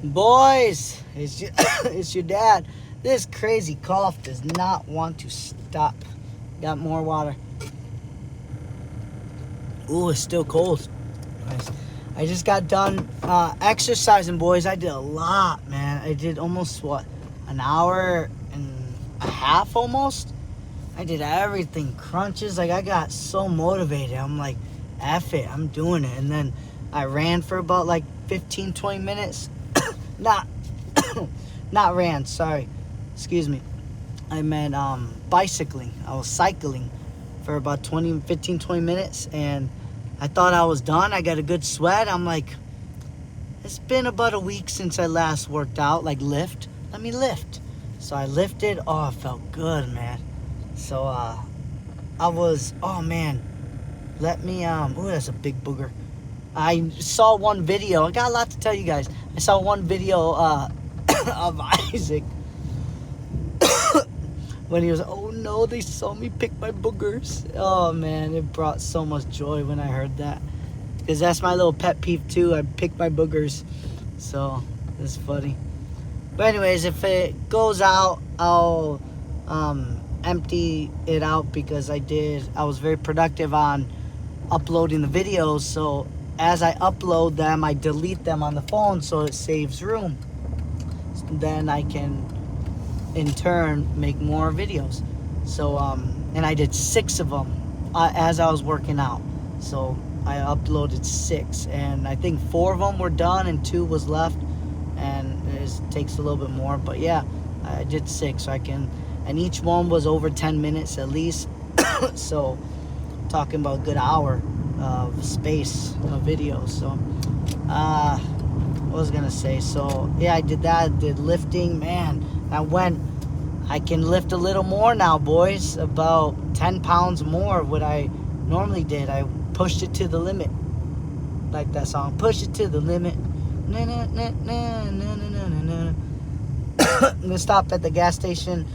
Boys, it's your dad. This crazy cough does not want to stop. Got more water. Ooh, it's still cold. Nice. I just got done exercising, boys. I did a lot, man. I did almost, an hour and a half almost. I did everything. Crunches. Like, I got so motivated. I'm like, F it. I'm doing it. And then I ran for about like 15, 20 minutes. Not not ran, sorry. Excuse me. I meant bicycling. I was cycling for about 15, 20 minutes, and I thought I was done. I got a good sweat. I'm like, it's been about a week since I last worked out, like lift. Let me lift. So I lifted. Oh, it felt good, man. So I was, oh man. Let me, ooh, that's a big booger. I saw one video. I got a lot to tell you guys. I saw one video of Isaac when he was, oh no, they saw me pick my boogers. Oh man, it brought so much joy when I heard that. Because that's my little pet peeve too. I pick my boogers. So, it's funny. But anyways, if it goes out, I'll empty it out because I was very productive on uploading the videos. So as I upload them, I delete them on the phone so it saves room. Then I can, in turn, make more videos. So, and I did 6 of them as I was working out. So I uploaded 6, and I think 4 of them were done and 2 was left, and it takes a little bit more. But yeah, I did 6, so I can, and each one was over 10 minutes at least. So talking about a good hour of space of videos. So what was I gonna say? So yeah, I did that. I did lifting, man. I can lift a little more now, boys. About 10 pounds more what I normally did. I pushed it to the limit, like that song, push it to the limit. Na, na, na, na, na, na, na, na. I'm gonna stop at the gas station.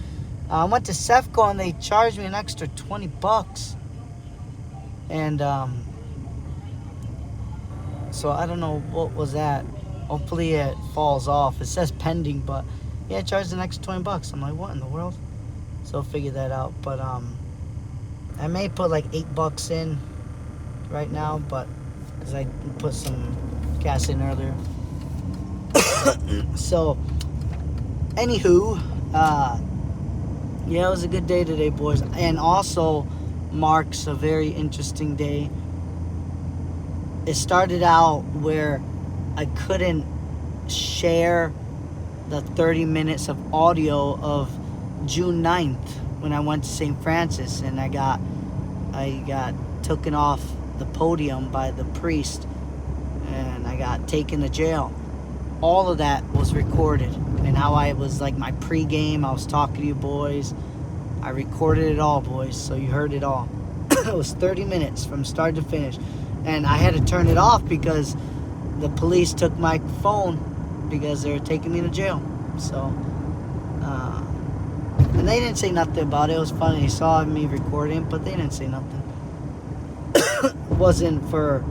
I went to Sefco and they charged me an extra $20. And so I don't know what was that. Hopefully it falls off. It says pending, but yeah, it charged an extra $20. I'm like, what in the world? So I'll figure that out. But I may put like $8 in right now, but because I put some gas in earlier. So anywho, yeah, it was a good day today, boys. And also marks a very interesting day. It started out where I couldn't share the 30 minutes of audio of June 9th when I went to St. Francis, and I got taken off the podium by the priest, and I got taken to jail. All of that was recorded, and how I was like my pregame. I was talking to you boys. I recorded it all, boys, so you heard it all. It was 30 minutes from start to finish, and I had to turn it off because the police took my phone because they were taking me to jail. So, and they didn't say nothing about it. It was funny. They saw me recording, but they didn't say nothing. It wasn't for,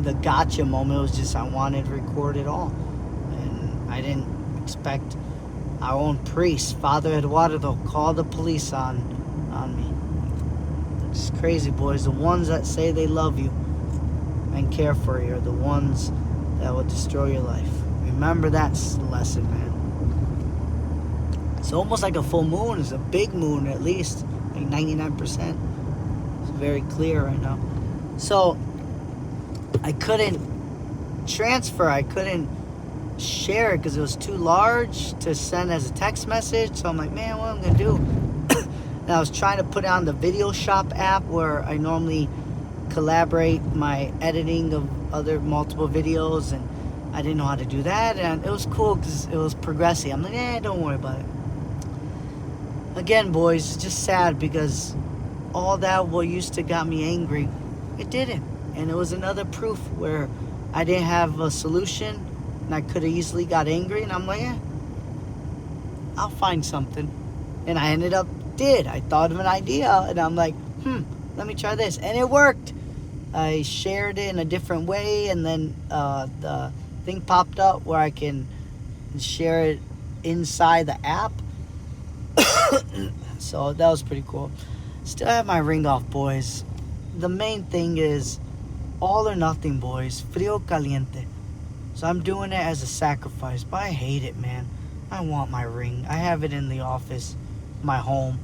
the gotcha moment. It was just I wanted to record it all, and I didn't expect our own priest, Father Eduardo, call the police on me. It's crazy, boys. The ones that say they love you and care for you are the ones that will destroy your life. Remember that lesson, man. It's almost like a full moon. It's a big moon, at least, like 99%. It's very clear right now. So I couldn't transfer. I couldn't share it because it was too large to send as a text message. So I'm like, man, what am I gonna do? And I was trying to put it on the Video Shop app where I normally collaborate my editing of other multiple videos, and I didn't know how to do that. And it was cool because it was progressive. I'm like, don't worry about it. Again, boys, it's just sad because all that what used to got me angry, it didn't. And it was another proof where I didn't have a solution, and I could have easily got angry, and I'm like, I'll find something. And I I thought of an idea, and I'm like, let me try this. And it worked. I shared it in a different way, and then the thing popped up where I can share it inside the app. So that was pretty cool. Still have my ring off, boys. The main thing is all or nothing, boys. Frio caliente. So I'm doing it as a sacrifice, but I hate it, man. I want my ring. I have it in the office, my home,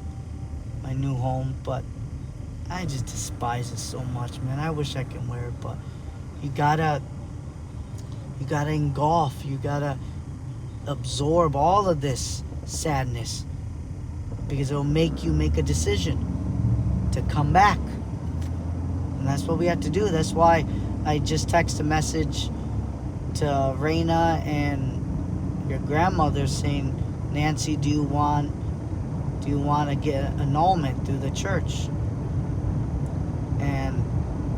my new home, but I just despise it so much, man. I wish I could wear it, but you gotta engulf, you gotta absorb all of this sadness, because it'll make you make a decision to come back. And that's what we have to do. That's why I just text a message to Raina and your grandmother saying, Nancy, do you want to get annulment through the church? And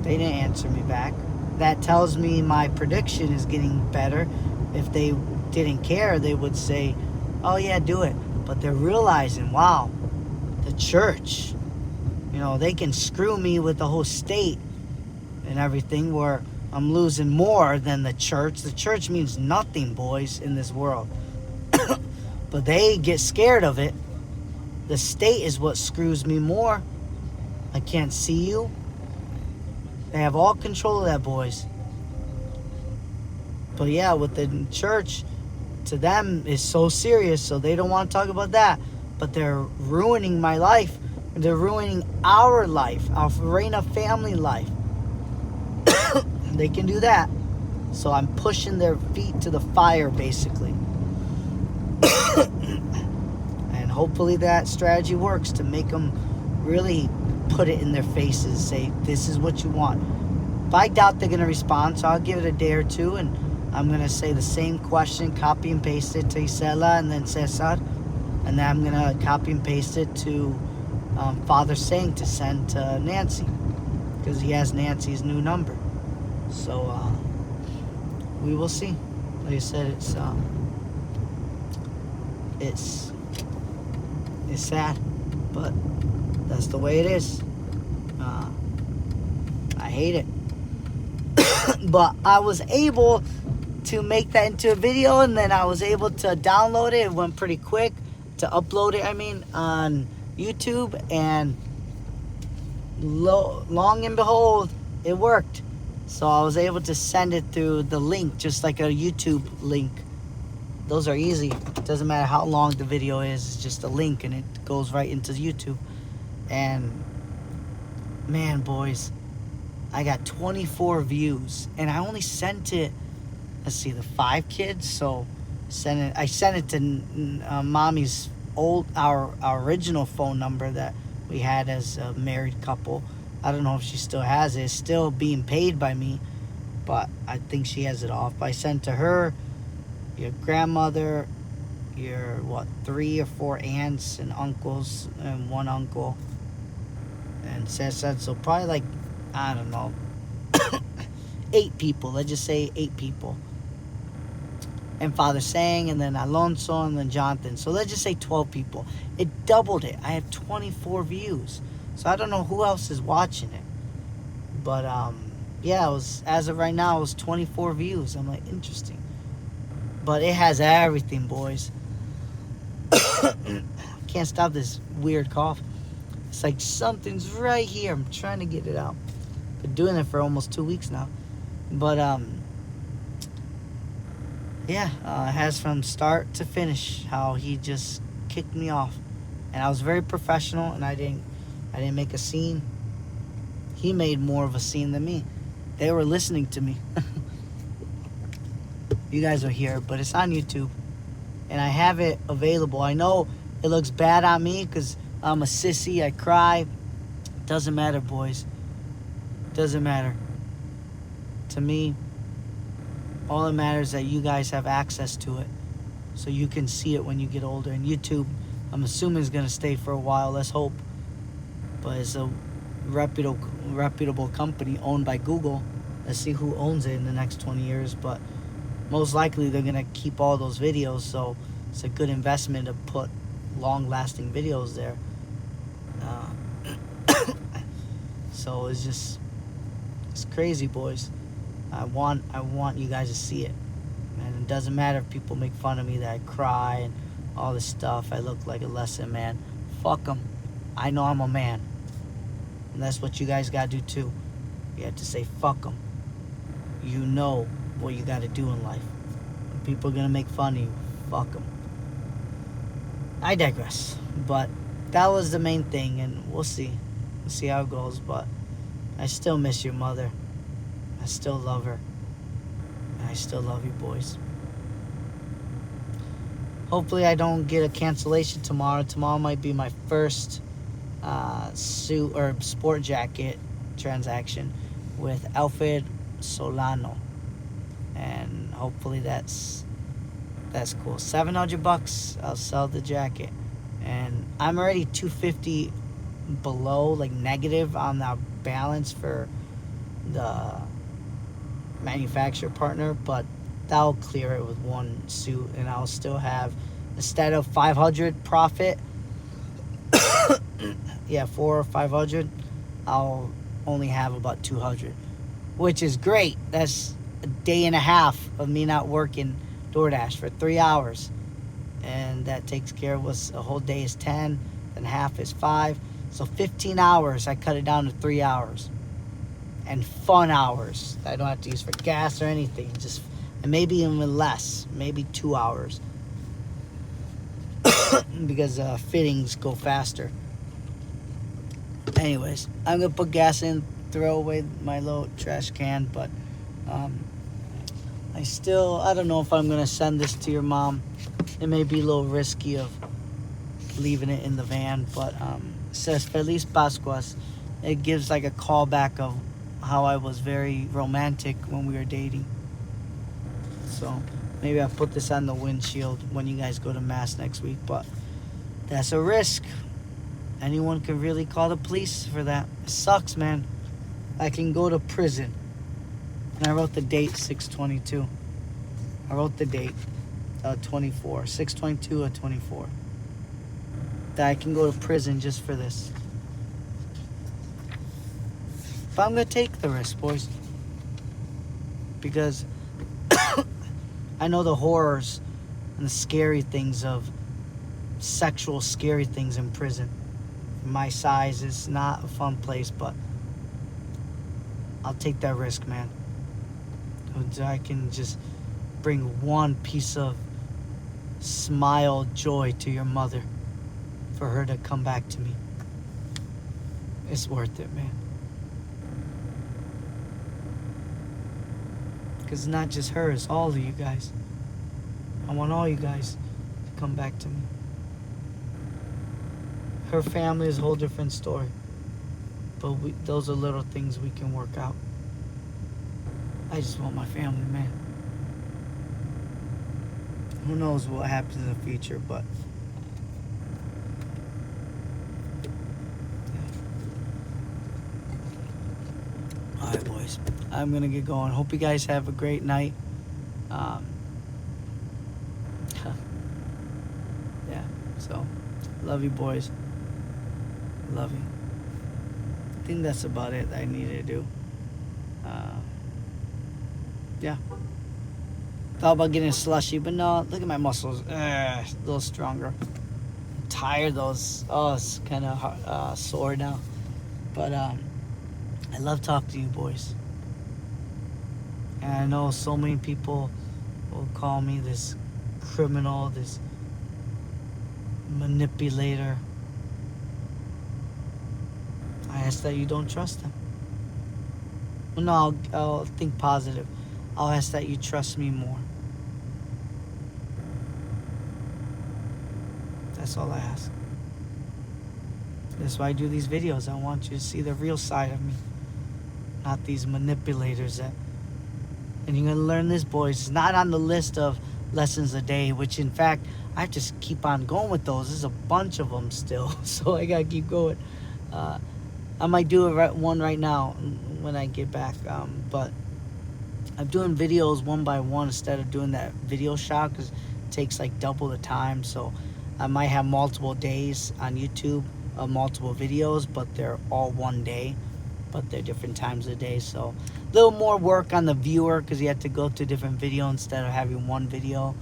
they didn't answer me back. That tells me my prediction is getting better. If they didn't care, they would say, oh yeah, do it. But they're realizing, wow, the church, they can screw me with the whole state and everything, where I'm losing more than the church. The church means nothing, boys, in this world. But they get scared of it. The state is what screws me more. I can't see you. They have all control of that, boys. But yeah, with the church, to them, is so serious, so they don't want to talk about that. But they're ruining my life. They're ruining our life, our Reina family life. They can do that. So I'm pushing their feet to the fire, basically. And hopefully that strategy works to make them really put it in their faces, say, this is what you want. But I doubt they're going to respond, so I'll give it a day or two, and I'm going to say the same question, copy and paste it to Isela and then Cesar, and then I'm going to copy and paste it to Father Saying to send to Nancy, because he has Nancy's new number. So we will see. Like I said, it's sad, but that's the way it is. I hate it. But I was able to make that into a video, and then I was able to download it. It went pretty quick to upload it, on YouTube, and long and behold, it worked. So I was able to send it through the link, just like a YouTube link. Those are easy. It doesn't matter how long the video is. It's just a link, and it goes right into YouTube. And man, boys, I got 24 views, and I only sent it, let's see, the 5 kids. So I sent it to mommy's our original phone number that we had as a married couple. I don't know if she still has it. It's still being paid by me, but I think she has it off. But I sent to her, your grandmother, your 3 or 4 aunts and uncles, and 1 uncle, and Cesar. So probably like, I don't know, 8 people. Let's just say 8 people. And Father Sang, and then Alonso, and then Jonathan. So let's just say 12 people. It doubled it. I have 24 views. So I don't know who else is watching it. But yeah, it was, as of right now, it was 24 views. I'm like, interesting. But it has everything, boys. Can't stop this weird cough. It's like something's right here. I'm trying to get it out. Been doing it for almost 2 weeks now. But yeah, it has from start to finish how he just kicked me off. And I was very professional, and I didn't make a scene. He made more of a scene than me. They were listening to me. You guys are here, but it's on YouTube, and I have it available. I know it looks bad on me because I'm a sissy. I cry. Doesn't matter, boys. Doesn't matter. To me, all that matters is that you guys have access to it, so you can see it when you get older. And YouTube, I'm assuming, is going to stay for a while. Let's hope. But it's a reputable company owned by Google. Let's see who owns it in the next 20 years. But most likely they're going to keep all those videos, so it's a good investment to put long-lasting videos there. So it's crazy, boys. I want you guys to see it. And it doesn't matter if people make fun of me that I cry and all this stuff. I look like a lesson man. Fuck them. I know I'm a man. And that's what you guys got to do too. You have to say fuck them. You know what you got to do in life. When people are going to make fun of you, fuck them. I digress. But that was the main thing, and we'll see. We'll see how it goes. But I still miss your mother. I still love her. And I still love you boys. Hopefully I don't get a cancellation tomorrow. Tomorrow might be my first suit or sport jacket transaction with Alfred Solano. And hopefully that's cool. $700, I'll sell the jacket. And I'm already 250 below, like negative on the balance for the manufacturer partner, but that'll clear it with one suit, and I'll still have, instead of 500 profit, 400 or 500, I'll only have about 200, which is great. That's a day and a half of me not working DoorDash for 3 hours, and that takes care of what's a whole day is 10, and half is 5, so 15 hours. I cut it down to 3 hours, and fun hours that I don't have to use for gas or anything, just, and maybe even less, maybe 2 hours, because fittings go faster. Anyways, I'm gonna put gas in, throw away my little trash can, but I don't know if I'm gonna send this to your mom. It may be a little risky of leaving it in the van, but it says Feliz Pascuas. It gives like a callback of how I was very romantic when we were dating. So maybe I'll put this on the windshield when you guys go to Mass next week, but that's a risk. Anyone can really call the police for that. It sucks, man. I can go to prison. And I wrote the date 6/22. I wrote the date 24, 6/22 or 24. That I can go to prison just for this. But I'm gonna take the risk, boys, because I know the horrors and the scary things of sexual scary things in prison. My size is not a fun place, but I'll take that risk, man. I can just bring one piece of smile, joy to your mother for her to come back to me. It's worth it, man. Because it's not just her, it's all of you guys. I want all you guys to come back to me. Her family is a whole different story. But those are little things we can work out. I just want my family, man. Who knows what happens in the future, but yeah. Alright, boys. I'm gonna get going. Hope you guys have a great night. Yeah, so love you, boys. Love you. I think that's about it that I needed to do. Yeah. Thought about getting a slushy, but no, look at my muscles. A little stronger. I'm tired of those. Oh, it's kind of sore now. But I love talking to you boys. And I know so many people will call me this criminal, this manipulator. I ask that you don't trust them. Well, no, I'll think positive. I'll ask that you trust me more. That's all I ask. That's why I do these videos. I want you to see the real side of me. Not these manipulators that... And you're going to learn this, boys. It's not on the list of lessons a day, which in fact, I have to keep on going with those. There's a bunch of them still, so I got to keep going. I might do one right now when I get back, but I'm doing videos one by one instead of doing that video shot because it takes like double the time. So I might have multiple days on YouTube, multiple videos, but they're all one day, but they're different times of the day. So little more work on the viewer because you had to go to a different video instead of having one video.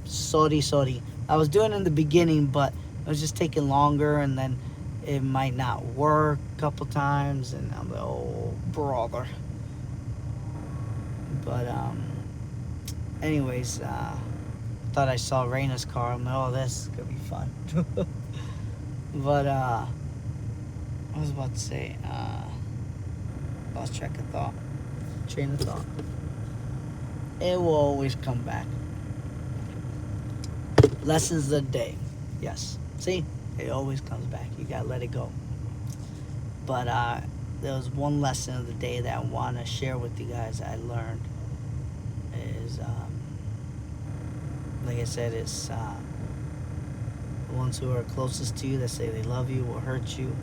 Sorry. I was doing it in the beginning, but it was just taking longer, and then it might not work a couple times, and I'm like, oh, brother. But, anyways, thought I saw Raina's car. I'm like, oh, this could be fun. But, I was about to say, lost track of thought. Train of thought. It will always come back. Lessons of the day. Yes. See? It always comes back. You gotta let it go. But there was one lesson of the day that I want to share with you guys I learned. Is, like I said, it's the ones who are closest to you that say they love you will hurt you.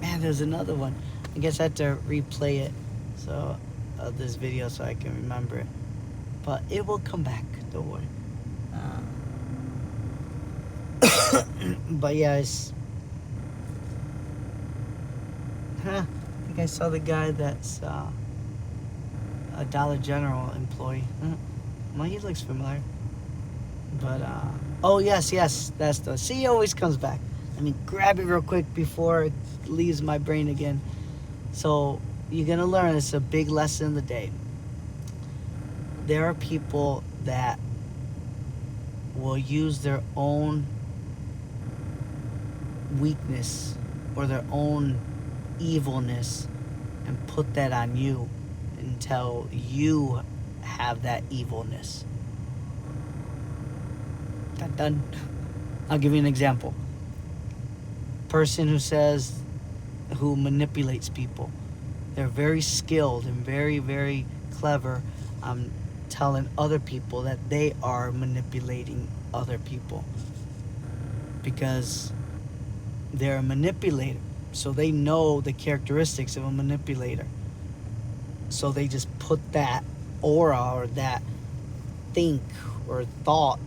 Man, there's another one. I guess I had to replay it of this video so I can remember it. But it will come back, don't worry. But yeah, I think I saw the guy that's a Dollar General employee. Well, he looks familiar. But, oh, yes, that's the... See, he always comes back. Let me grab it real quick before it leaves my brain again. So, you're going to learn, it's a big lesson of the day. There are people that will use their own weakness or their own evilness and put that on you until you have that evilness. Done. I'll give you an example. Person who manipulates people. They're very skilled and very, very clever. Telling other people that they are manipulating other people because they're a manipulator, so they know the characteristics of a manipulator, so they just put that aura or that think or thought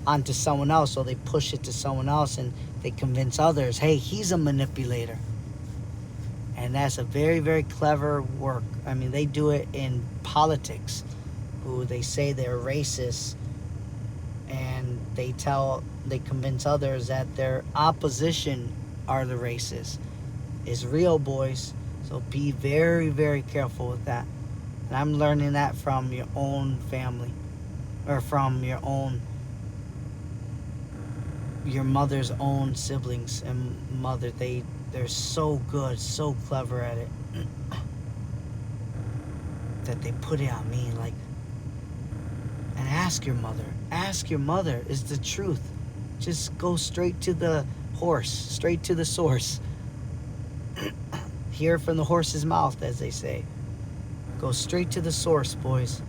onto someone else, so they push it to someone else and they convince others, hey, he's a manipulator. And that's a very, very clever work. I mean, they do it in politics, who they say they're racist, and they convince others that their opposition are the racists. It's real, boys. So be very, very careful with that. And I'm learning that from your own family, or from your mother's own siblings and mother. They're so good, so clever at it that they put it on me, like. And ask your mother is the truth. Just go straight to the horse, straight to the source. Hear from the horse's mouth, as they say. Go straight to the source, boys.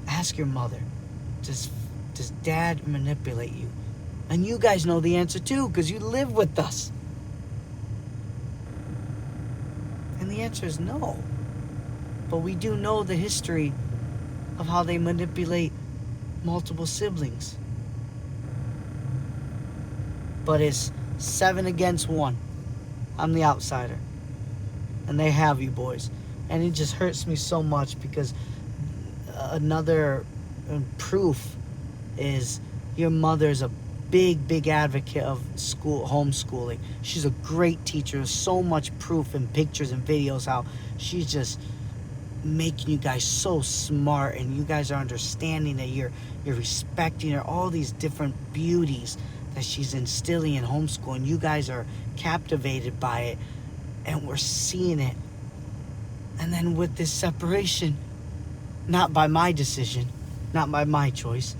Ask your mother. Does dad manipulate you? And you guys know the answer too, because you live with us. And the answer is no. But we do know the history of how they manipulate multiple siblings. But it's 7 against 1. I'm the outsider. And they have you, boys. And it just hurts me so much because another proof is your mother's a big advocate of homeschooling. She's a great teacher. There's so much proof and pictures and videos how she's just making you guys so smart, and you guys are understanding that you're respecting her, all these different beauties that she's instilling in homeschooling. You guys are captivated by it, and we're seeing it. And then with this separation, not by my decision, not by my choice,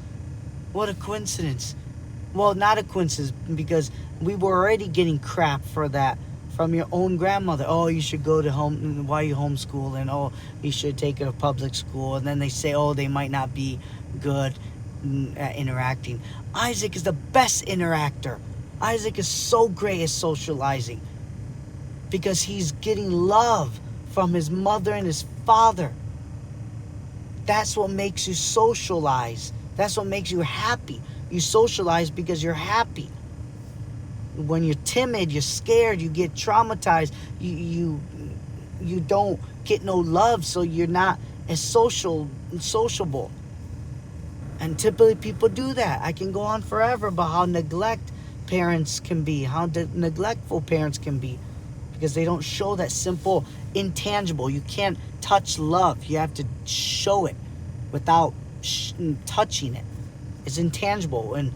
what a coincidence. Well, not a coincidence, because we were already getting crap for that from your own grandmother. Oh, you should go to home. Why are you homeschooling? Oh, you should take it to public school. And then they say, oh, they might not be good at interacting. Isaac is the best interactor. Isaac is so great at socializing because he's getting love from his mother and his father. That's what makes you socialize. That's what makes you happy. You socialize because you're happy. when you're timid, you're scared, you get traumatized, you don't get no love, so you're not as sociable. And typically people do that. I can go on forever about how parents can be, how neglectful parents can be, because they don't show that simple intangible. You can't touch love. You have to show it without touching it. It's intangible, and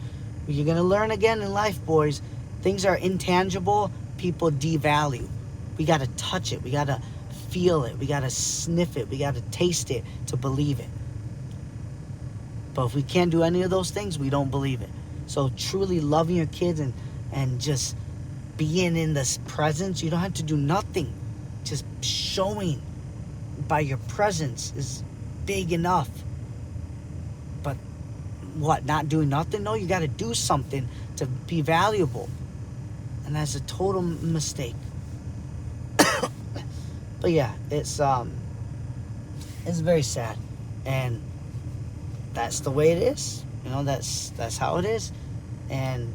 you're gonna learn again in life, boys. Things are intangible, people devalue. We gotta touch it. We gotta feel it. We gotta sniff it. We gotta taste it to believe it. But if we can't do any of those things, we don't believe it. So truly loving your kids and just being in this presence, you don't have to do nothing. Just showing by your presence is big enough. But what, not doing nothing? No, you got to do something to be valuable. And that's a total mistake. But yeah, it's very sad. And that's the way it is. You know, that's how it is. And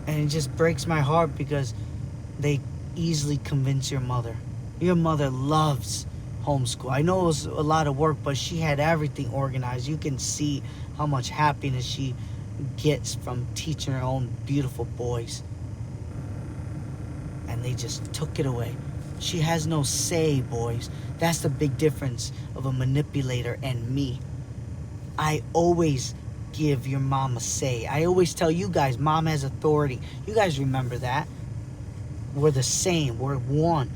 it just breaks my heart because they easily convince your mother. Your mother loves homeschool. I know it was a lot of work, but she had everything organized. You can see how much happiness she gets from teaching her own beautiful boys. And they just took it away. She has no say, boys. That's the big difference of a manipulator and me. I always give your mom a say. I always tell you guys, mom has authority. You guys remember that. We're the same. We're one.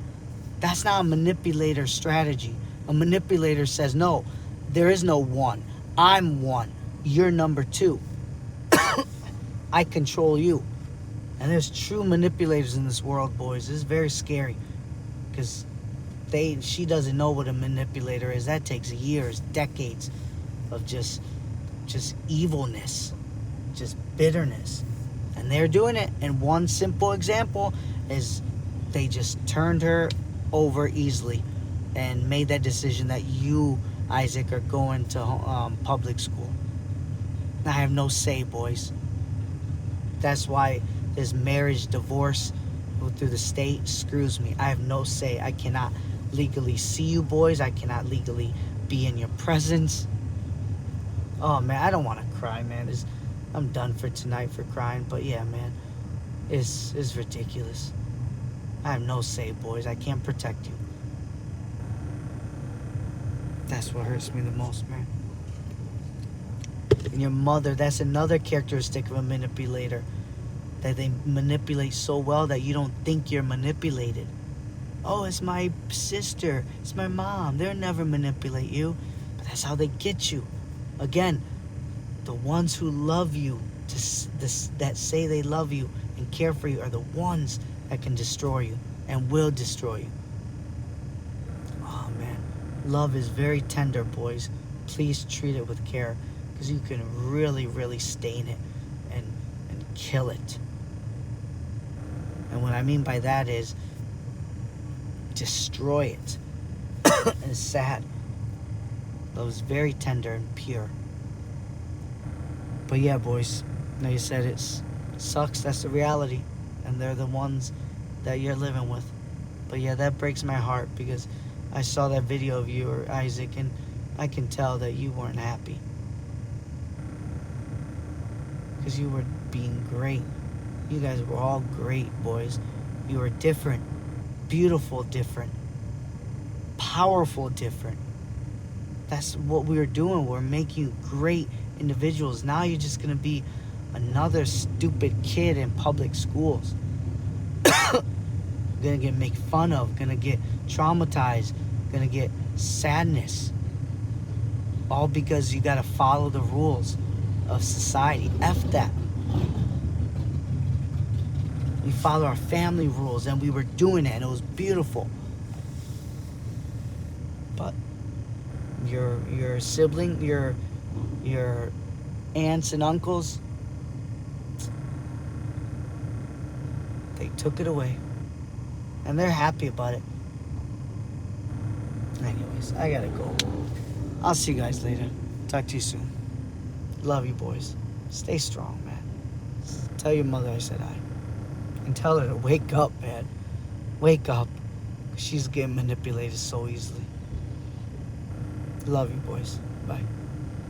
That's not a manipulator strategy. A manipulator says, no, there is no one. I'm one. You're number two. I control you. And there's true manipulators in this world, boys. This is very scary. Because she doesn't know what a manipulator is. That takes years, decades of just evilness, just bitterness. And they're doing it. And one simple example is they just turned her over easily and made that decision that you, Isaac, are going to public school. I have no say, boys. That's why this marriage divorce through the state screws me. I have no say. I cannot legally see you boys. I cannot legally be in your presence. Oh man, I don't want to cry, man. I'm done for tonight for crying. But yeah, man, it's ridiculous. I have no say, boys. I can't protect you. That's what hurts me the most, man. And your mother, that's another characteristic of a manipulator. That they manipulate so well that you don't think you're manipulated. Oh, it's my sister. It's my mom. They'll never manipulate you. But that's how they get you. Again, the ones who love you, that say they love you and care for you, are the ones that can destroy you and will destroy you. Oh, man. Love is very tender, boys. Please treat it with care, because you can really, really stain it and kill it. And what I mean by that is destroy it. It's sad. Love is very tender and pure. But yeah, boys, like you said, it sucks. That's the reality. And they're the ones that you're living with. But yeah, that breaks my heart, because I saw that video of you, or Isaac, and I can tell that you weren't happy. Because you were being great. You guys were all great, boys. You were different. Beautiful different. Powerful different. That's what we were doing. We're making you great individuals. Now you're just going to be another stupid kid in public schools. Gonna get made fun of. Gonna get traumatized. Gonna get sadness. All because you got to follow the rules of society. F that. We follow our family rules, and we were doing it, and it was beautiful. But your sibling, your aunts and uncles, they took it away, and they're happy about it. Anyways, I gotta go. I'll see you guys later. Talk to you soon. Love you, boys. Stay strong, man. Tell your mother I said hi. And tell her to wake up, man. Wake up. She's getting manipulated so easily. Love you, boys. Bye.